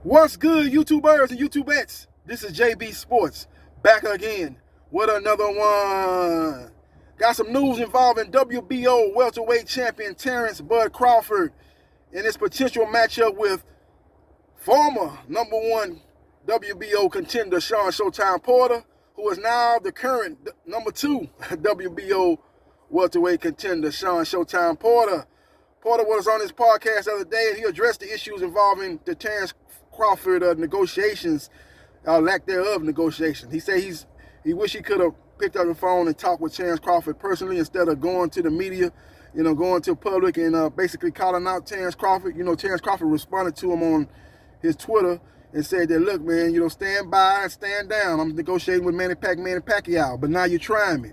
What's good, YouTubers and YouTubettes? This is JB Sports, back again with another one. Got some news involving WBO welterweight champion Terrence "Bud" Crawford in his potential matchup with former #1 WBO contender Sean "Showtime" Porter, who is now the current #2 WBO welterweight contender Sean "Showtime" Porter. Porter was on his podcast the other day, and he addressed the issues involving the Terrence Crawford negotiations, lack thereof negotiation. He said he wish he could have picked up the phone and talked with Terrence Crawford personally instead of going to the media, going to public and basically calling out Terrence Crawford. Terrence Crawford responded to him on his Twitter and said that, look, man, stand by and stand down. I'm negotiating with Manny Pacquiao, but now you're trying me.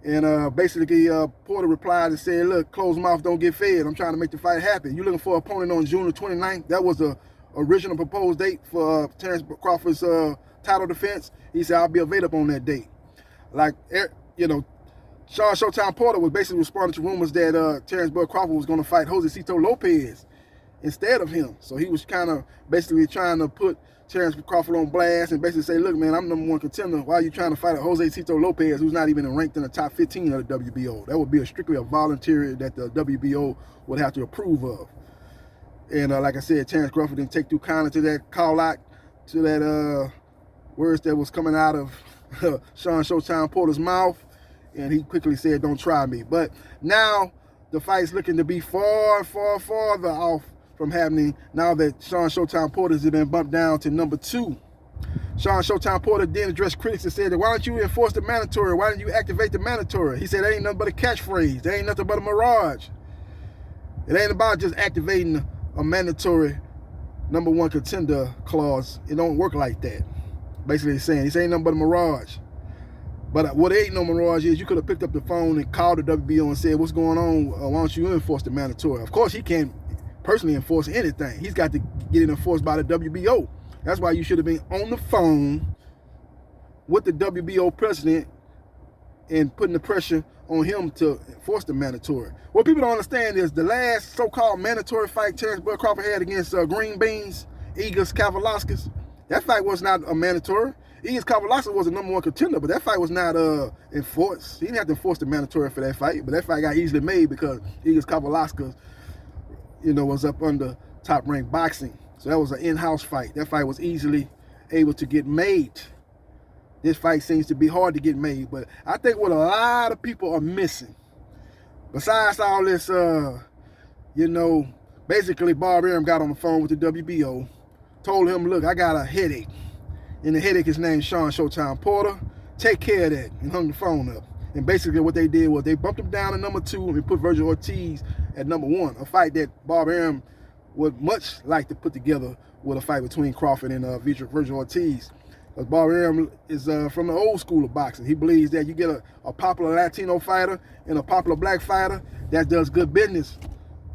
And basically, Porter replied and said, look, closed mouth don't get fed. I'm trying to make the fight happen. You're looking for an opponent on June the 29th. That was the original proposed date for Terrence Crawford's title defense. He said, I'll be available on that date. Sean "Showtime" Porter was basically responding to rumors that Terrence "Bud" Crawford was going to fight Josecito Lopez instead of him. So he was kind of basically trying to put Terrence Crawford on blast and basically say, look, man, I'm #1 contender. Why are you trying to fight Josecito Lopez, who's not even ranked in the top 15 of the WBO? That would be strictly a voluntary that the WBO would have to approve of. And like I said, Terrence Crawford didn't take too kindly to that call out, to that words that was coming out of Sean "Showtime" Porter's mouth. And he quickly said, don't try me. But now the fight's looking to be farther off from happening now that Sean "Showtime" Porter has been bumped down to #2. Sean "Showtime" Porter then addressed critics and said that, why don't you enforce the mandatory? Why didn't you activate the mandatory? He said, that ain't nothing but a catchphrase. That ain't nothing but a mirage. It ain't about just activating a mandatory #1 contender clause. It don't work like that. Basically saying, this ain't nothing but a mirage. But what ain't no mirage is, you could have picked up the phone and called the WBO and said, what's going on? Why don't you enforce the mandatory? Of course, he can't personally enforce anything. He's got to get it enforced by the WBO. That's why you should have been on the phone with the WBO president and putting the pressure on him to enforce the mandatory. What people don't understand is the last so-called mandatory fight Terrence "Bud" Crawford had against Green Beans, Igor Kavalauskas, that fight was not a mandatory. Igor Kavalauskas was a #1 contender, but that fight was not enforced. He didn't have to enforce the mandatory for that fight, but that fight got easily made because Igor Kavalauskas, was up under Top Rank Boxing. So that was an in-house fight. That fight was easily able to get made. This fight seems to be hard to get made, but I think what a lot of people are missing, besides all this, basically Bob Arum got on the phone with the WBO, told him, look, I got a headache, and the headache is named Sean "Showtime" Porter. Take care of that, and hung the phone up. And basically what they did was they bumped him down to #2 and put Virgil Ortiz at #1, a fight that Bob Arum would much like to put together with a fight between Crawford and Virgil Ortiz. Because Bob Arum is from the old school of boxing. He believes that you get a popular Latino fighter and a popular black fighter that does good business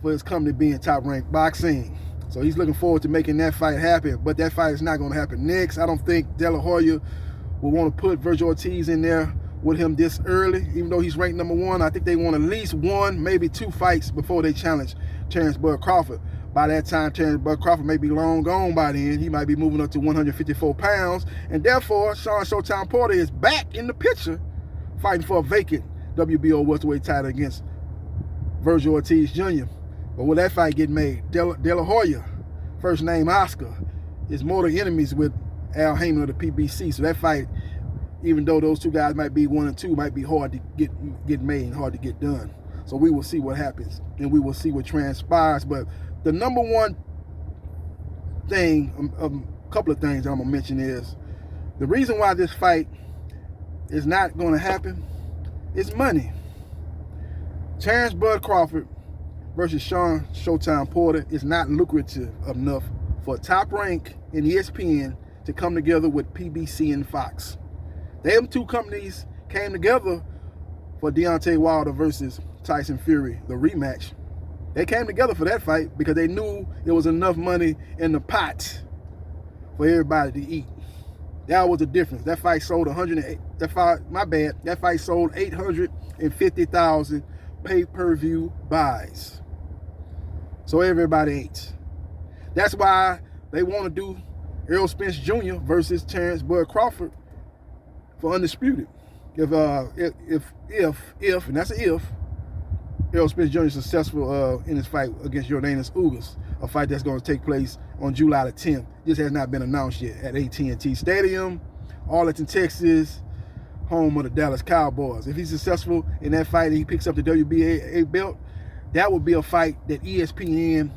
for his company being Top Rank Boxing. So he's looking forward to making that fight happen. But that fight is not going to happen next. I don't think De La Hoya will want to put Virgil Ortiz in there with him this early. Even though he's ranked #1, I think they want at least 1, maybe 2 fights before they challenge Terrence "Bud" Crawford. By that time, Terrence "Bud" Crawford may be long gone by then. He might be moving up to 154 pounds. And therefore, Sean "Showtime" Porter is back in the picture, fighting for a vacant WBO welterweight title against Virgil Ortiz Jr. But will that fight get made? De La Hoya, first name Oscar, is mortal enemies with Al Haymon of the PBC. So that fight, even though those two guys might be 1 and 2, might be hard to get made and hard to get done. So we will see what happens, and we will see what transpires. But the #1 thing, a couple of things I'm going to mention is, the reason why this fight is not going to happen is money. Terrence "Bud" Crawford versus Sean "Showtime" Porter is not lucrative enough for Top Rank and ESPN to come together with PBC and Fox. Them two companies came together for Deontay Wilder versus Tyson Fury, the rematch. They came together for that fight because they knew there was enough money in the pot for everybody to eat. That was the difference. That fight sold that fight sold 850,000 pay-per-view buys. So everybody ate. That's why they want to do Errol Spence Jr. versus Terrence Bud Crawford for undisputed. If and that's an if, Errol Spence Jr. is successful in his fight against Yordenis Ugas, a fight that's going to take place on July the 10th. This has not been announced yet at AT&T Stadium, Arlington, Texas, home of the Dallas Cowboys. If he's successful in that fight and he picks up the WBA belt, that would be a fight that ESPN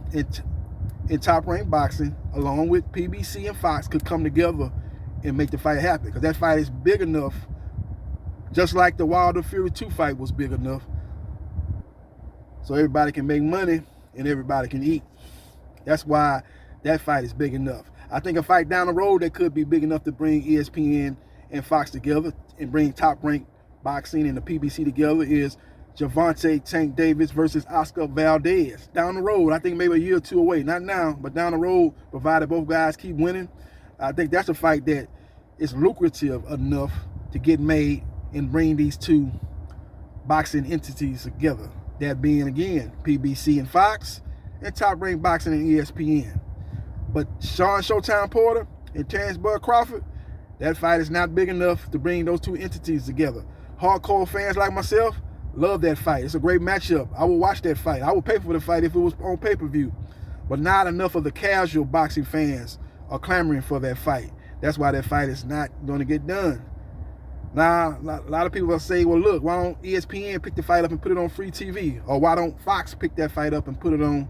and Top Rank Boxing, along with PBC and Fox, could come together and make the fight happen. Because that fight is big enough, just like the Wilder Fury 2 fight was big enough, so everybody can make money and everybody can eat. That's why that fight is big enough. I think a fight down the road that could be big enough to bring ESPN and Fox together and bring Top Rank Boxing and the PBC together is Gervonta Tank Davis versus Oscar Valdez. Down the road, I think maybe a year or two away. Not now, but down the road, provided both guys keep winning. I think that's a fight that is lucrative enough to get made and bring these two boxing entities together. That being, again, PBC and Fox, and Top Rank Boxing and ESPN. But Sean Showtime Porter and Terrence Bud Crawford, that fight is not big enough to bring those two entities together. Hardcore fans like myself love that fight. It's a great matchup. I will watch that fight. I would pay for the fight if it was on pay-per-view. But not enough of the casual boxing fans are clamoring for that fight. That's why that fight is not going to get done. Now, a lot of people will say, well, look, why don't ESPN pick the fight up and put it on free TV? Or why don't Fox pick that fight up and put it on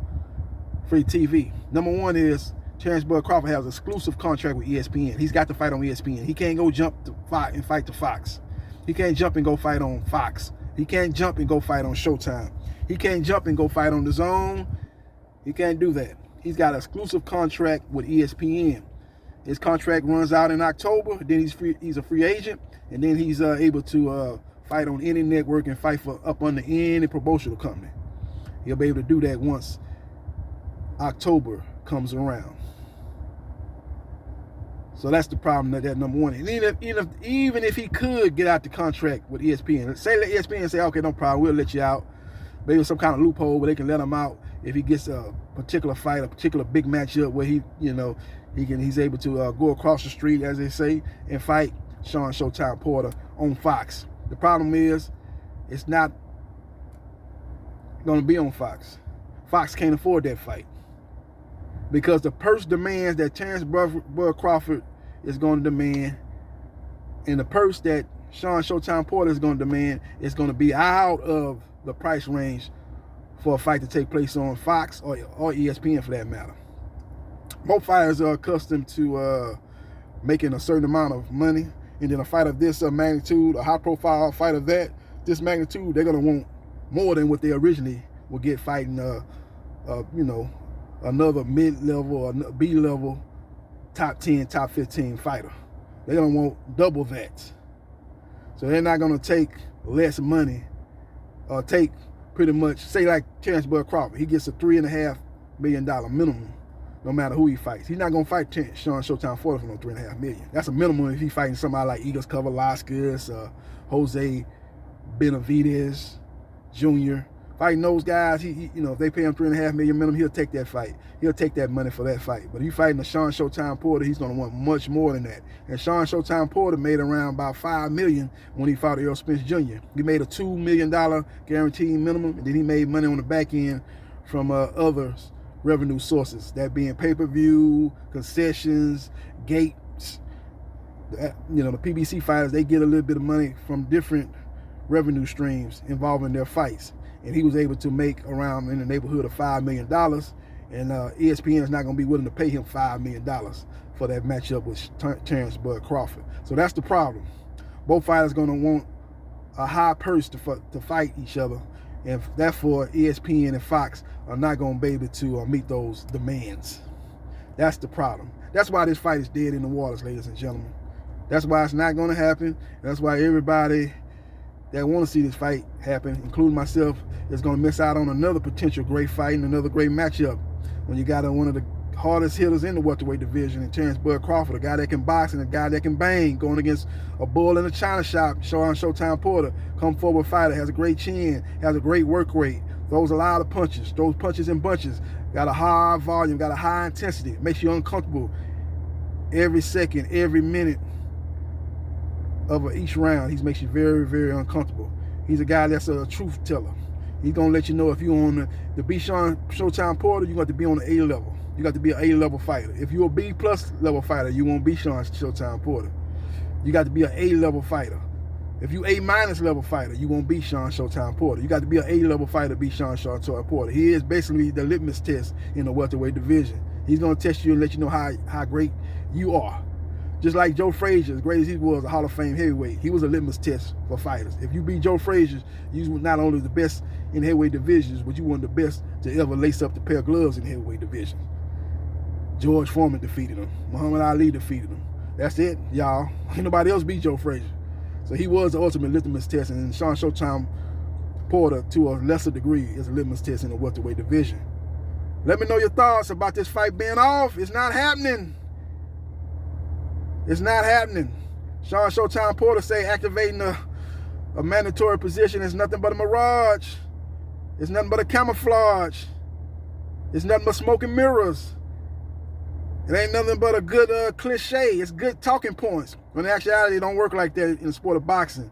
free TV? Number one is Terrence Bud Crawford has an exclusive contract with ESPN. He's got to fight on ESPN. He can't go jump to fight and fight to Fox. He can't jump and go fight on Fox. He can't jump and go fight on Showtime. He can't jump and go fight on DAZN. He can't do that. He's got an exclusive contract with ESPN. His contract runs out in October. Then he's a free agent, and then he's able to fight on any network and fight for up under any promotional company. He'll be able to do that once October comes around. So that's the problem. That number one. And even if he could get out the contract with ESPN, say let ESPN say, okay, no problem, we'll let you out. Maybe some kind of loophole where they can let him out if he gets a particular fight, a particular big matchup where he's able to go across the street, as they say, and fight Sean Showtime Porter on Fox. The problem is it's not going to be on Fox. Fox can't afford that fight because the purse demands that Terrence Bud Crawford is going to demand, and the purse that Sean Showtime Porter is going to demand is going to be out of the price range for a fight to take place on Fox or ESPN for that matter. Both fighters are accustomed to making a certain amount of money, and then a fight of this magnitude, a high-profile fight of this magnitude, they're going to want more than what they originally would get fighting, another mid-level or B-level top 10, top 15 fighter. They're going to want double that. So they're not going to take less money or take pretty much, say like Terrence Bud Crawford, he gets a $3.5 million minimum no matter who he fights. He's not going to fight Sean Showtime Porter for no $3.5 million. That's a minimum if he's fighting somebody like Eagles Kavaliauskas, Jose Benavidez Jr. Fighting those guys, if they pay him $3.5 million minimum, he'll take that fight. He'll take that money for that fight. But if you're fighting a Sean Showtime Porter, he's going to want much more than that. And Sean Showtime Porter made around about $5 million when he fought Errol Spence Jr. He made a $2 million guaranteed minimum, and then he made money on the back end from other revenue sources, that being pay-per-view, concessions, gates. The PBC fighters, they get a little bit of money from different revenue streams involving their fights. And he was able to make around in the neighborhood of $5 million. And ESPN is not going to be willing to pay him $5 million for that matchup with Terrence Bud Crawford. So that's the problem. Both fighters going to want a high purse to fight each other. And therefore, ESPN and Fox are not going to be able to meet those demands. That's the problem. That's why this fight is dead in the waters, ladies and gentlemen. That's why it's not going to happen. That's why everybody that want to see this fight happen, including myself, is going to miss out on another potential great fight and another great matchup when you got one of the hardest hitters in the welterweight division, and Terrence Bud Crawford, a guy that can box and a guy that can bang, going against a bull in a china shop, Sean Showtime Porter, come forward fighter, has a great chin, has a great work rate, Throws a lot of punches, throws punches in bunches, got a high volume, got a high intensity, makes you uncomfortable every second, every minute of each round. He makes you very, very uncomfortable. He's a guy that's a truth teller. He's going to let you know if you're on the B. Showtime Porter, you got to be on the A level. You got to be an A level fighter. If you're a B+ level fighter, you won't be Showtime Porter. You got to be an A level fighter. If you A- level fighter, you won't be Showtime Porter. You got to be an A level fighter to be Showtime Porter. He is basically the litmus test in the welterweight division. He's going to test you and let you know how great you are. Just like Joe Frazier, as great as he was, a Hall of Fame heavyweight, he was a litmus test for fighters. If you beat Joe Frazier, you were not only the best in heavyweight divisions, but you were the best to ever lace up the pair of gloves in heavyweight divisions. George Foreman defeated him. Muhammad Ali defeated him. That's it, y'all. Ain't nobody else beat Joe Frazier. So he was the ultimate litmus test, and Showtime Porter, to a lesser degree, is a litmus test in the welterweight division. Let me know your thoughts about this fight being off. It's not happening. It's not happening. Showtime Porter say activating a mandatory position is nothing but a mirage. It's nothing but a camouflage. It's nothing but smoke and mirrors. It ain't nothing but a good cliche. It's good talking points. When in actuality, it don't work like that in the sport of boxing.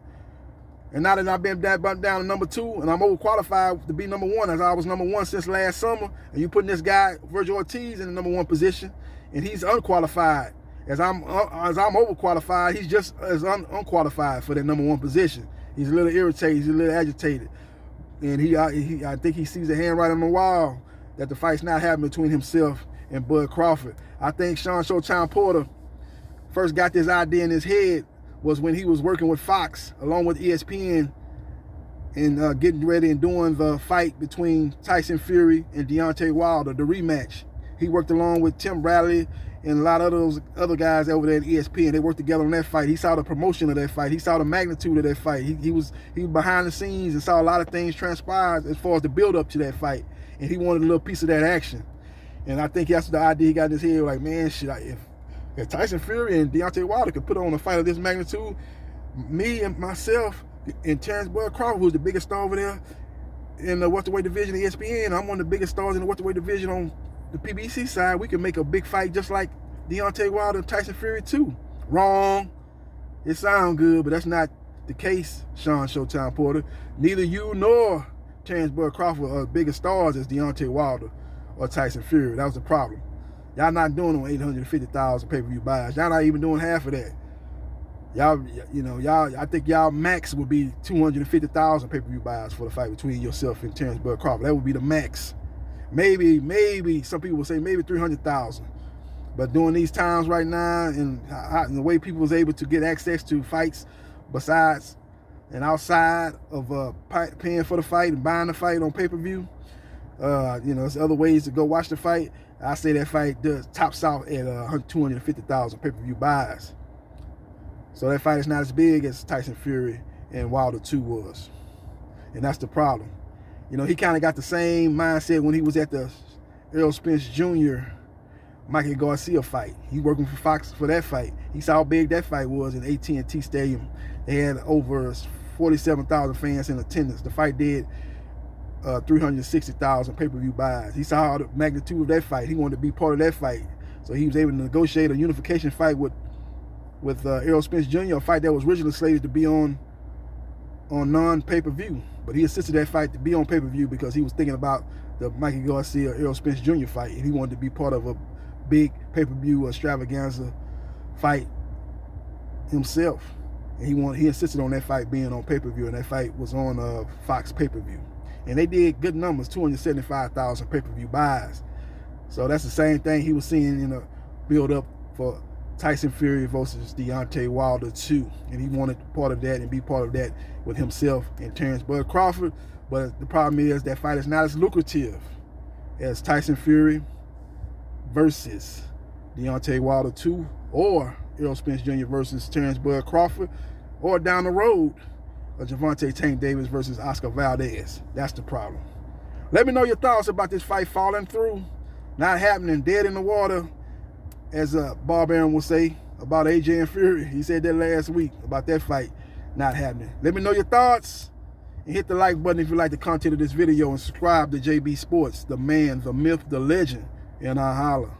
And now that I've been bumped down to number 2, and I'm overqualified to be number 1, as I was number 1 since last summer, and you putting this guy, Virgil Ortiz, in the number 1 position, and he's unqualified. As I'm overqualified, he's just as unqualified for that number 1 position. He's a little irritated. He's a little agitated. And I think he sees a handwriting on the wall that the fight's not happening between himself and Bud Crawford. I think Showtime Porter first got this idea in his head was when he was working with Fox along with ESPN and getting ready and doing the fight between Tyson Fury and Deontay Wilder, the rematch. He worked along with Tim Bradley and a lot of those other guys over there at ESPN. They worked together on that fight. He saw the promotion of that fight. He saw the magnitude of that fight. He was behind the scenes and saw a lot of things transpire as far as the build up to that fight. And he wanted a little piece of that action. And I think that's the idea he got in his head. Like, man, shit, if Tyson Fury and Deontay Wilder could put on a fight of this magnitude, me and myself and Terrence Crawford, who's the biggest star over there in the welterweight division of ESPN, I'm one of the biggest stars in the welterweight division on the PBC side, we can make a big fight just like Deontay Wilder and Tyson Fury too. Wrong. It sounds good, but that's not the case, Showtime Porter. Neither you nor Terrence Crawford are bigger stars as Deontay Wilder or Tyson Fury. That was the problem. Y'all not doing on 850,000 pay-per-view buys. Y'all not even doing half of that. Y'all, I think y'all max would be 250,000 pay-per-view buys for the fight between yourself and Terrence Crawford. That would be the max. Maybe some people will say maybe 300,000. But during these times right now, and the way people was able to get access to fights besides and outside of paying for the fight and buying the fight on pay-per-view, there's other ways to go watch the fight. I say that fight does tops out at 250,000 pay-per-view buys. So that fight is not as big as Tyson Fury and Wilder 2 was. And that's the problem. He kind of got the same mindset when he was at the Errol Spence Jr. Mikey Garcia fight. He working for Fox for that fight. He saw how big that fight was in AT&T Stadium. They had over 47,000 fans in attendance. The fight did 360,000 pay-per-view buys. He saw the magnitude of that fight. He wanted to be part of that fight. So he was able to negotiate a unification fight with Errol Spence Jr., a fight that was originally slated to be on non-pay-per-view. But he assisted that fight to be on pay-per-view because he was thinking about the Mikey Garcia Errol Spence Jr. fight, and he wanted to be part of a big pay-per-view extravaganza fight himself. And he insisted on that fight being on pay-per-view, and that fight was on Fox pay-per-view. And they did good numbers, 275,000 pay-per-view buys. So that's the same thing he was seeing in a build-up for Tyson Fury versus Deontay Wilder 2. And he wanted part of that and be part of that with himself and Terrence Crawford. But the problem is that fight is not as lucrative as Tyson Fury versus Deontay Wilder 2 or Errol Spence Jr. versus Terrence Crawford, or down the road, Gervonta Tank Davis versus Oscar Valdez. That's the problem. Let me know your thoughts about this fight falling through, not happening, dead in the water, as Bob Arum will say about AJ and Fury. He said that last week about that fight not happening. Let me know your thoughts. And hit the like button if you like the content of this video, and subscribe to JB Sports, the man, the myth, the legend, and I holla.